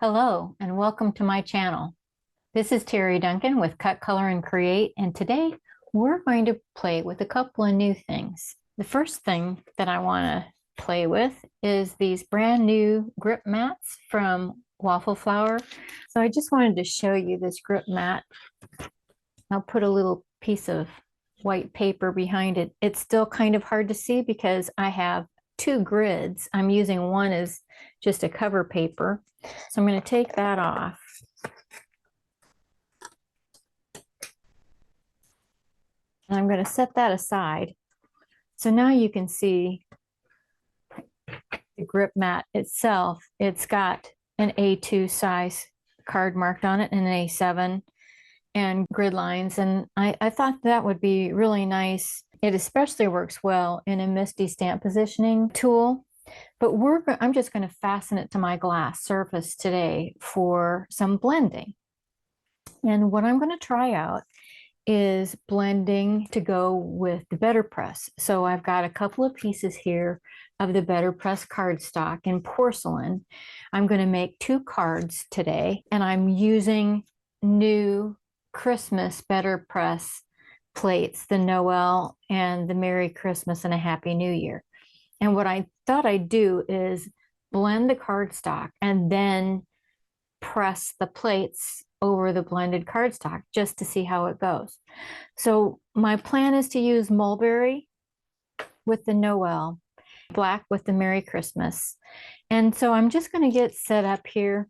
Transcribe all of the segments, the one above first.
Hello and welcome to my channel. This is Terry Duncan with Cut, Color, and Create, and today we're going to play with a couple of new things. The first thing that I want to play with is these brand new grip mats from Waffle Flower. So I just wanted to show you this grip mat. I'll put a little piece of white paper behind it. It's still kind of hard to see because I have two grids. I'm using one as just a cover paper. So I'm going to take that off. And I'm going to set that aside. So now you can see the grip mat itself. It's got an A2 size card marked on it and an A7 and grid lines. And I thought that would be really nice. It especially works well in a MISTI stamp positioning tool. But I'm just going to fasten it to my glass surface today for some blending. And what I'm going to try out is blending to go with the BetterPress. So I've got a couple of pieces here of the BetterPress cardstock in porcelain. I'm going to make 2 cards today, and I'm using new Christmas BetterPress plates, the Noel and the Merry Christmas and a Happy New Year. And what I thought I'd do is blend the cardstock and then press the plates over the blended cardstock just to see how it goes. So my plan is to use mulberry with the Noel, black with the Merry Christmas. And so I'm just going to get set up here.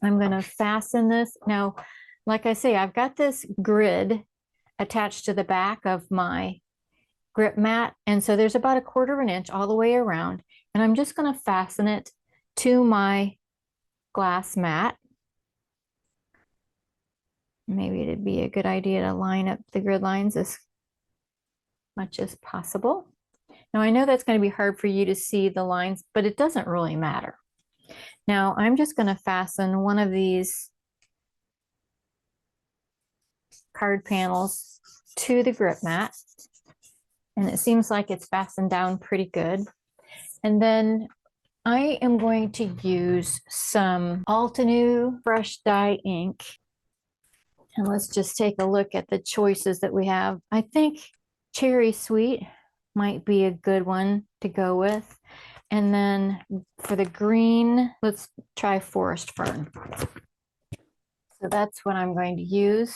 I'm going to fasten this. Now, like I say, I've got this grid attached to the back of my grip mat. And so there's about 1/4 inch all the way around. And I'm just going to fasten it to my glass mat. Maybe it'd be a good idea to line up the grid lines as much as possible. Now I know that's going to be hard for you to see the lines, but it doesn't really matter. Now I'm just going to fasten one of these card panels to the grip mat. And it seems like it's fastened down pretty good. And then I am going to use some Altenew brush dye ink. And let's just take a look at the choices that we have. I think Cherry Sweet might be a good one to go with. And then for the green, let's try Forest Fern. So that's what I'm going to use.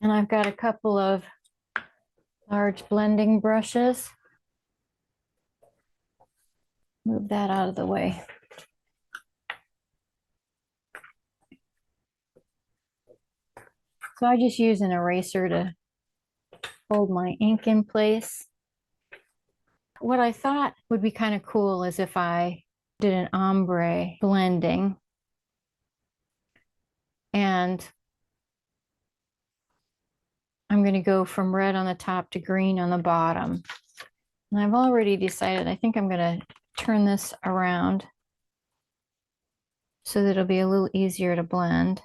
And I've got a couple of large blending brushes. Move that out of the way. So I just use an eraser to hold my ink in place. What I thought would be kind of cool is if I did an ombre blending and I'm going to go from red on the top to green on the bottom. And I've already decided, I think I'm going to turn this around so that it'll be a little easier to blend.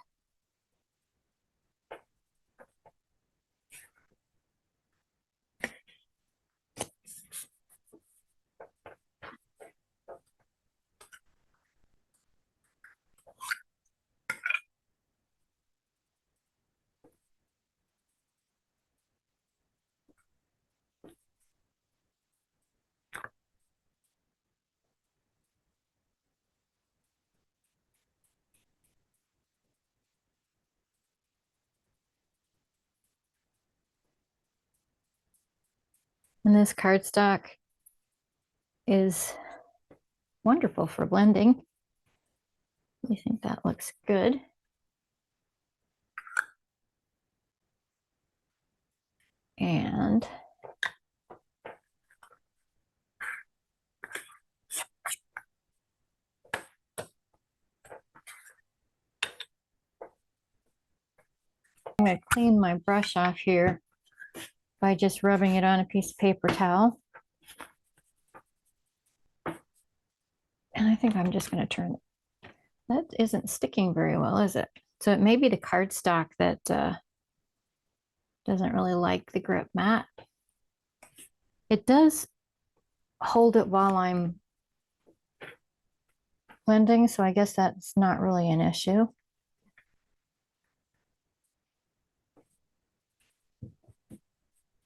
And this cardstock is wonderful for blending. I think that looks good. And I'm going to clean my brush off here by just rubbing it on a piece of paper towel. And I think I'm just going to turn it. That isn't sticking very well, is it? So it may be the cardstock that doesn't really like the grip mat. It does hold it while I'm blending, so I guess that's not really an issue.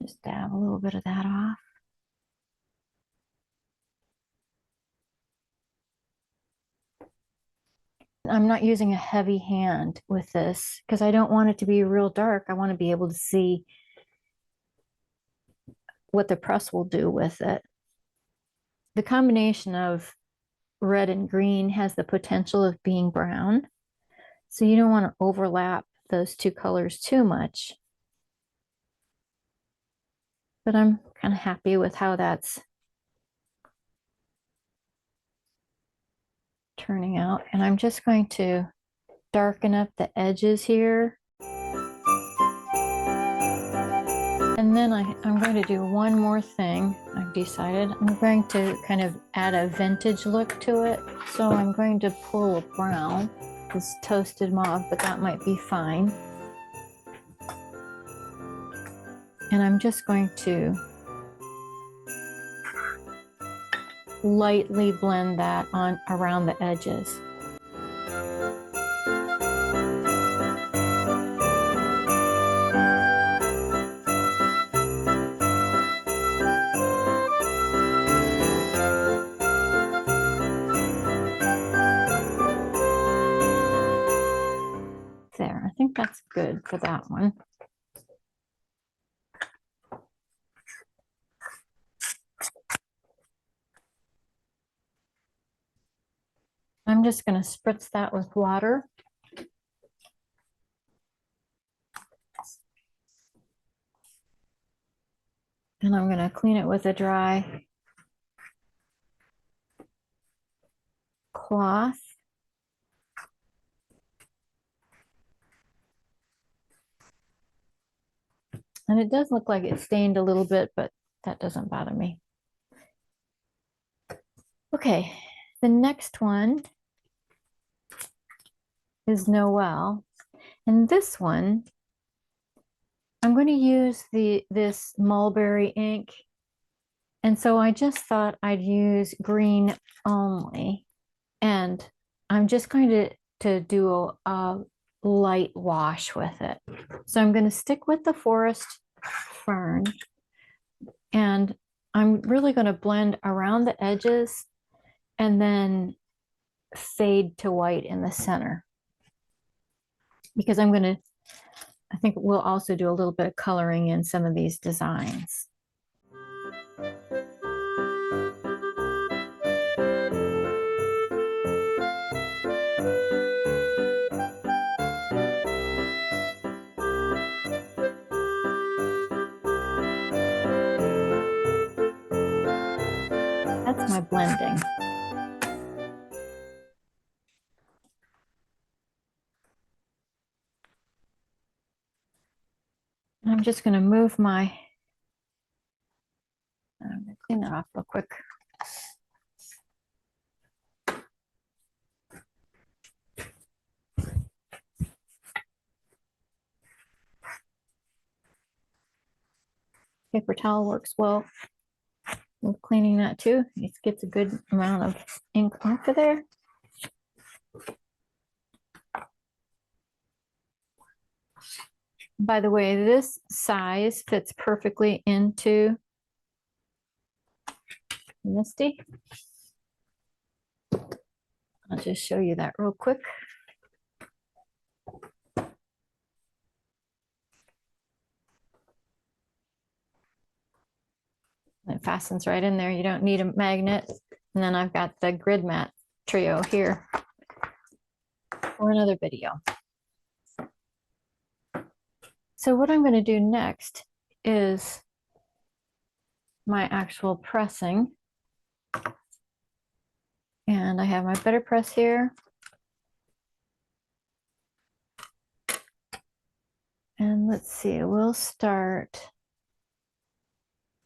Just dab a little bit of that off. I'm not using a heavy hand with this because I don't want it to be real dark. I want to be able to see what the press will do with it. The combination of red and green has the potential of being brown. So you don't want to overlap those two colors too much. But I'm kind of happy with how that's turning out. And I'm just going to darken up the edges here. And then I'm going to do one more thing. I've decided I'm going to kind of add a vintage look to it. So I'm going to pull a brown, this toasted mauve, but that might be fine. And I'm just going to lightly blend that on around the edges. There, I think that's good for that one. I'm just going to spritz that with water. And I'm going to clean it with a dry cloth. And it does look like it stained a little bit, but that doesn't bother me. Okay, the next one is Noel. And this one, I'm going to use this mulberry ink. And so I just thought I'd use green only. And I'm just going to do a light wash with it. So I'm going to stick with the forest fern. And I'm really going to blend around the edges and then fade to white in the center. Because I think we'll also do a little bit of coloring in some of these designs. That's my blending. I'm just going to move I'm going to clean that off real quick. Paper towel works well with cleaning that too. It gets a good amount of ink off of there. By the way, this size fits perfectly into Misty. I'll just show you that real quick. It fastens right in there. You don't need a magnet. And then I've got the grid mat trio here for another video. So what I'm going to do next is my actual pressing. And I have my BetterPress here. And let's see, we'll start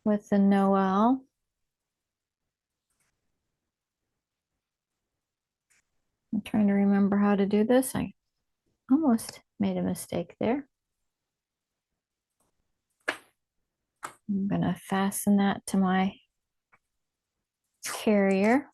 with the Noel. I'm trying to remember how to do this. I almost made a mistake there. I'm going to fasten that to my carrier.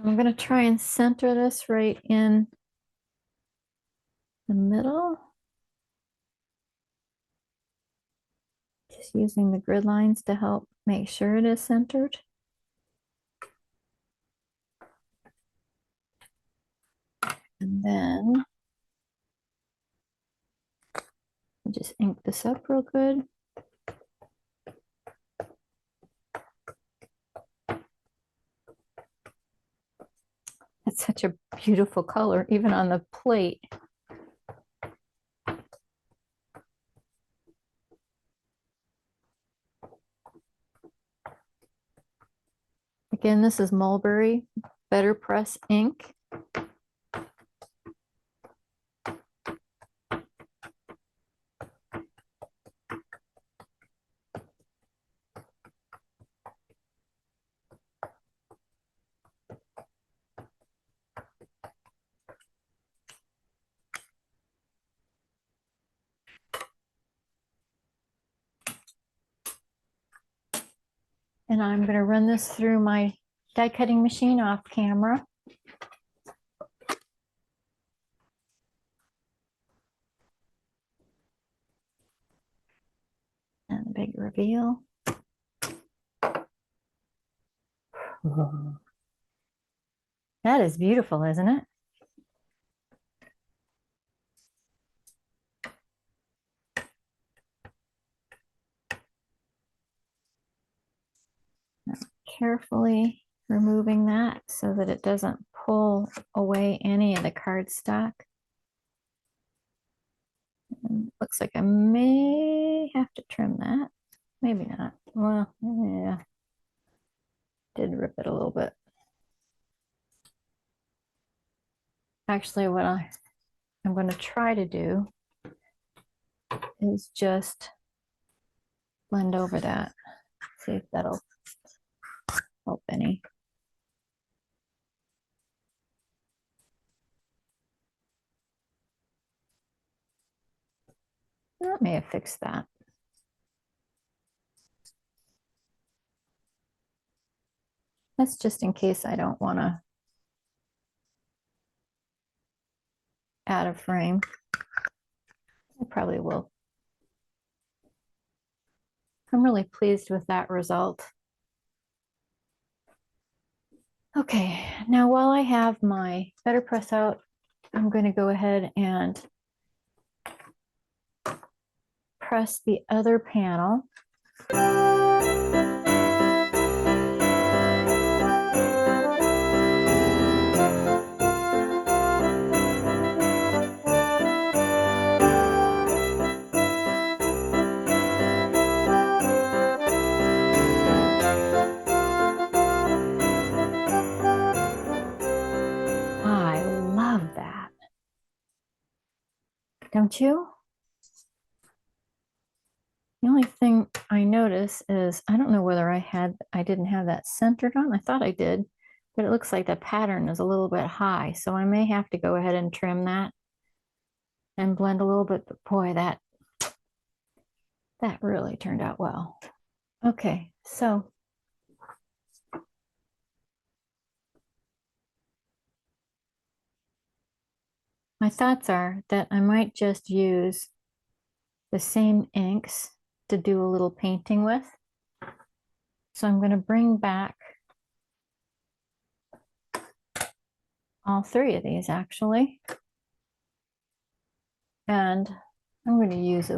I'm going to try and center this right in the middle. Just using the grid lines to help make sure it is centered. And then just ink this up real good. It's such a beautiful color, even on the plate. Again, this is Mulberry BetterPress ink. And I'm going to run this through my die cutting machine off camera. And the big reveal. That is beautiful, isn't it? Carefully removing that so that it doesn't pull away any of the cardstock. And looks like I may have to trim that. Maybe not. Well, yeah. Did rip it a little bit. Actually, what I'm going to try to do is just blend over that. See if that'll help any. That may have fixed that. That's just in case I don't want to add a frame. I probably will. I'm really pleased with that result. Okay, now while I have my BetterPress out, I'm going to go ahead and press the other panel. I love that. Don't you? The only thing I notice is, I don't know whether I didn't have that centered on. I thought I did, but it looks like the pattern is a little bit high. So I may have to go ahead and trim that and blend a little bit. But boy, that really turned out well. Okay, so my thoughts are that I might just use the same inks to do a little painting with. So I'm going to bring back all three of these actually. And I'm going to use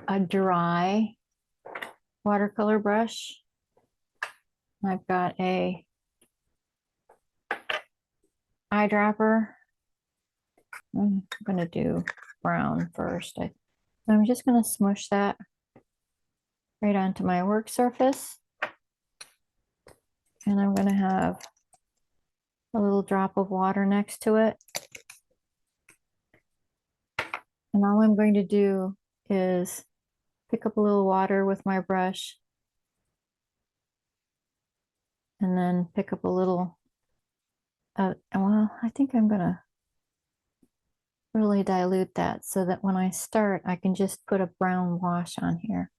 a dry watercolor brush. I've got a eyedropper. I'm going to do brown first. I'm just going to smush that right onto my work surface. And I'm going to have a little drop of water next to it. And all I'm going to do is pick up a little water with my brush and then pick up a little, well, I think I'm going to really dilute that so that when I start, I can just put a brown wash on here.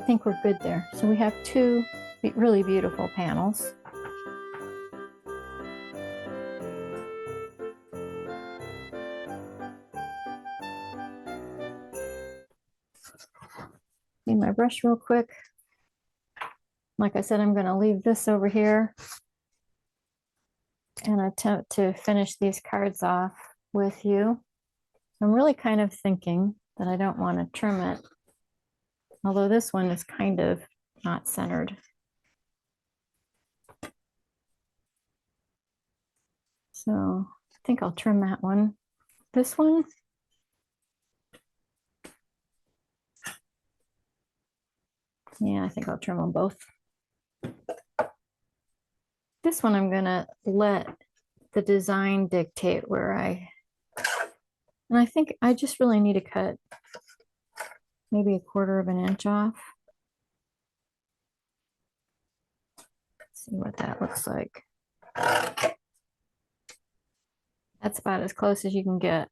think we're good there. So we have two really beautiful panels. Need my brush real quick. Like I said, I'm going to leave this over here and attempt to finish these cards off with you. I'm really kind of thinking that I don't want to trim it, although this one is kind of not centered. So I think I'll trim that one. This one, yeah, I think I'll trim them both. This one I'm gonna let the design dictate where and I think I just really need to cut maybe 1/4 of an inch off. Let's see what that looks like. That's about as close as you can get.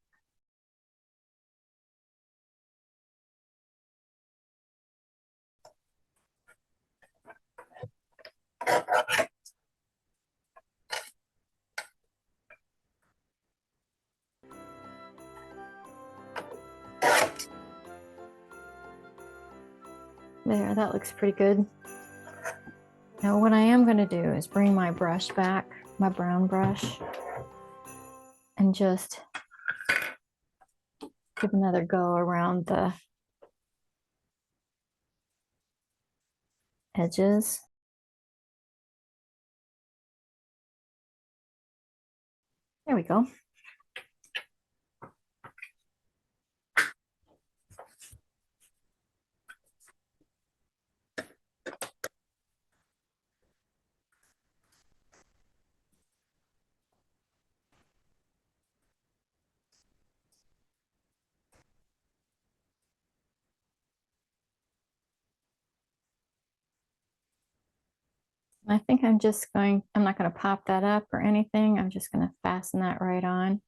There, that looks pretty good. Now what I am going to do is bring my brush back, my brown brush, and just give another go around the edges. There we go. I think I'm not going to pop that up or anything. I'm just going to fasten that right on.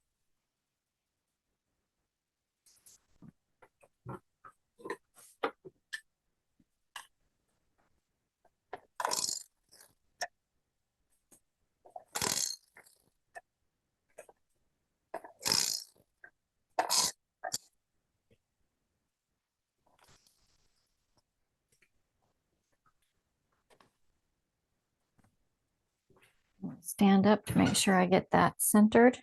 Stand up to make sure I get that centered.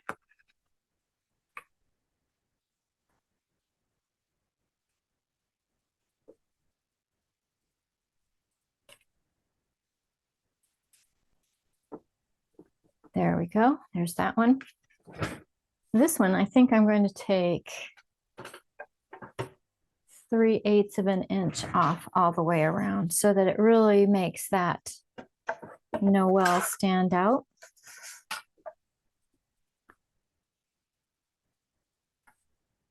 There we go. There's that one. This one, I think I'm going to take 3/8 of an inch off all the way around so that it really makes that Noel stand out.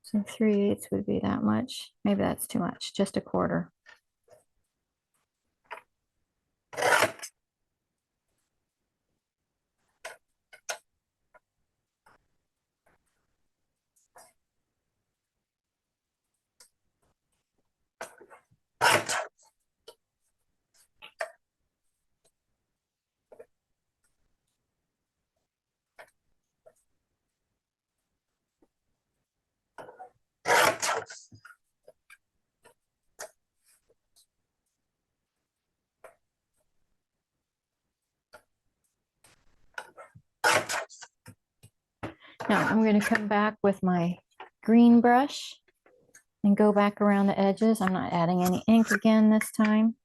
So 3/8 would be that much. Maybe that's too much, just 1/4. Now I'm going to come back with my green brush and go back around the edges. I'm not adding any ink again this time.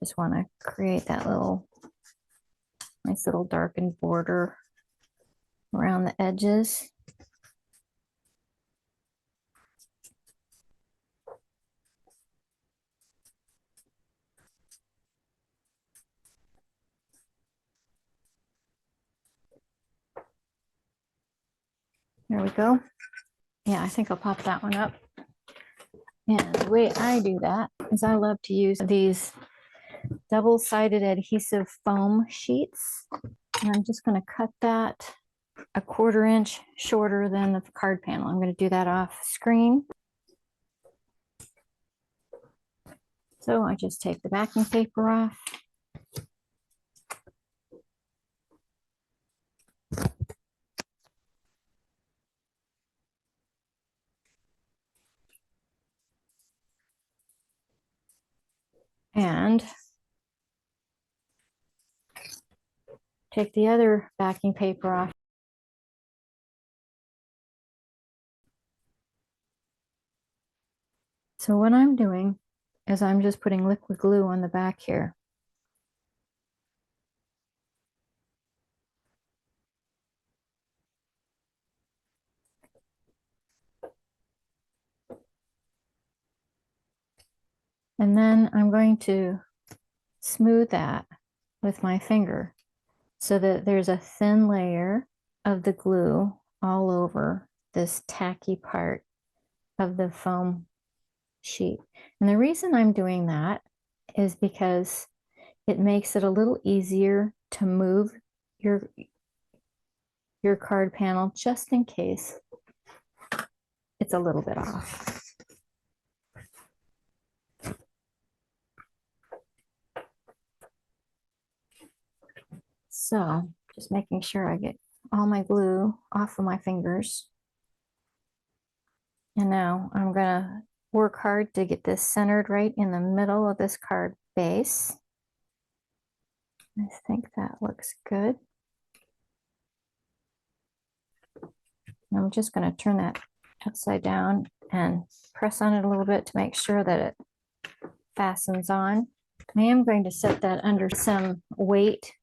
Just want to create that nice little darkened border around the edges. There we go. Yeah, I think I'll pop that one up. And the way I do that is I love to use these double-sided adhesive foam sheets. And I'm just going to cut that 1/4 inch shorter than the card panel. I'm going to do that off screen. So I just take the backing paper off. And take the other backing paper off. So what I'm doing is I'm just putting liquid glue on the back here. And then I'm going to smooth that with my finger so that there's a thin layer of the glue all over this tacky part of the foam sheet. And the reason I'm doing that is because it makes it a little easier to move your card panel just in case it's a little bit off. So just making sure I get all my glue off of my fingers. And now I'm gonna work hard to get this centered right in the middle of this card base. I think that looks good. I'm just gonna turn that upside down and press on it a little bit to make sure that it fastens on. I am going to set that under some weight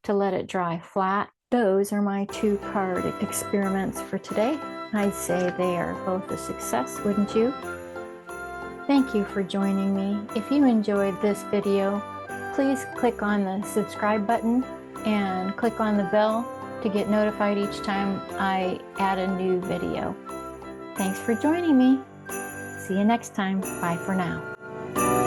to let it dry flat. Those are my 2 card experiments for today. I'd say they are both a success, wouldn't you? Thank you for joining me. If you enjoyed this video, please click on the subscribe button and click on the bell to get notified each time I add a new video. Thanks for joining me. See you next time. Bye for now.